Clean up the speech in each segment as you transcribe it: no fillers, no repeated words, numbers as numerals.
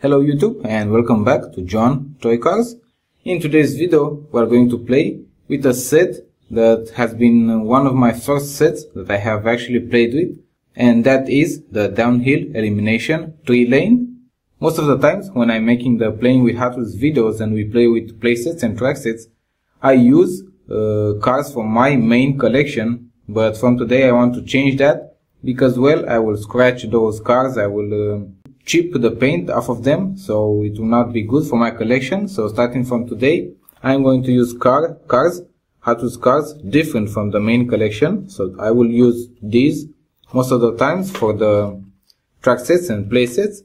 Hello YouTube and welcome back to John Toy Cars. In today's video we are going to play with a set that has been one of my first sets that I have actually played with, and that is the Downhill Elimination 3-lane. Most of the times when I'm making the playing with Hot Wheels videos and we play with playsets and track sets, I use cars from my main collection, but from today I want to change that because, well, I will scratch those cars, I will chip the paint off of them, so it will not be good for my collection. So starting from today, I'm going to use cars, Hot Wheels cars, different from the main collection. So I will use these most of the times for the track sets and play sets.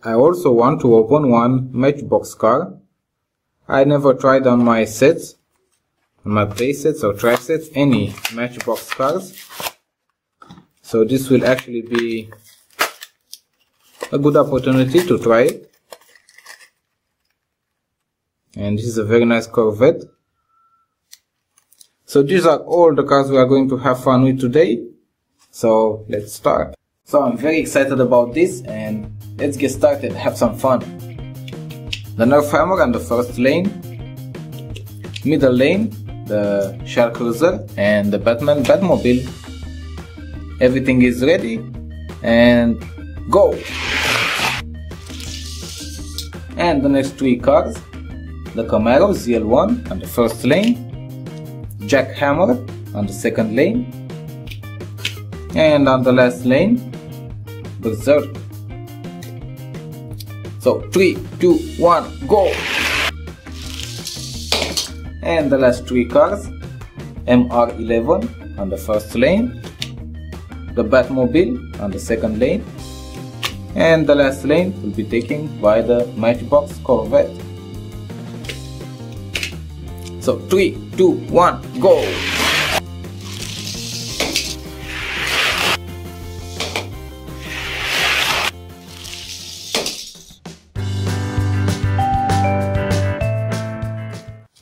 I also want to open one Matchbox car. I never tried on my sets, on my play sets or track sets, any Matchbox cars. So this will actually be a good opportunity to try it. And this is a very nice Corvette. So these are all the cars we are going to have fun with today. So let's start. So I'm very excited about this and let's get started, have some fun. The Nerf Hammer on the first lane, middle lane, the Shark Cruiser and the Batmobile. Everything is ready and go! And the next three cars, the Camaro ZL1 on the first lane, Jackhammer on the second lane, and on the last lane, Berserk. So 3, 2, 1, go! And the last three cars, MR11 on the first lane, the Batmobile on the second lane, and the last lane will be taken by the Matchbox Corvette. So 3, 2, 1, go!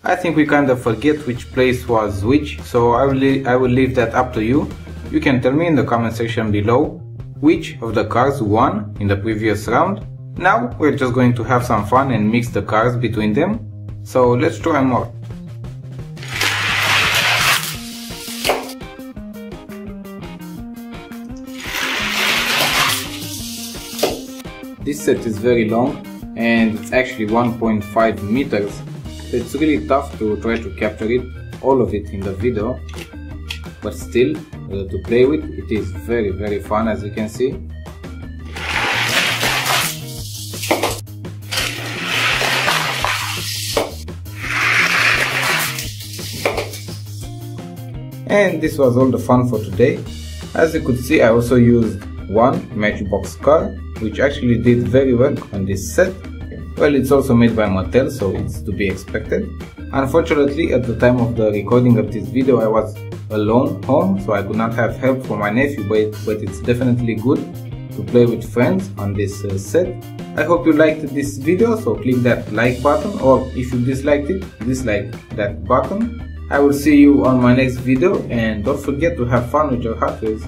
I think we kind of forget which place was which, so I will leave that up to you. You can tell me in the comment section below which of the cars won in the previous round. Now we're just going to have some fun and mix the cars between them. So let's try more. This set is very long and it's actually 1.5 meters. It's really tough to try to capture it, all of it in the video, but still, to play with, it is very fun, as you can see. And this was all the fun for today. As you could see, I also used one Matchbox car, which actually did very well on this set. Well, it's also made by Mattel, so it's to be expected. Unfortunately, at the time of the recording of this video, I was alone home, so I could not have help from my nephew, but it's definitely good to play with friends on this set. I hope you liked this video, so click that like button, or if you disliked it, dislike that button. I will see you on my next video, and don't forget to have fun with your Hot Wheels.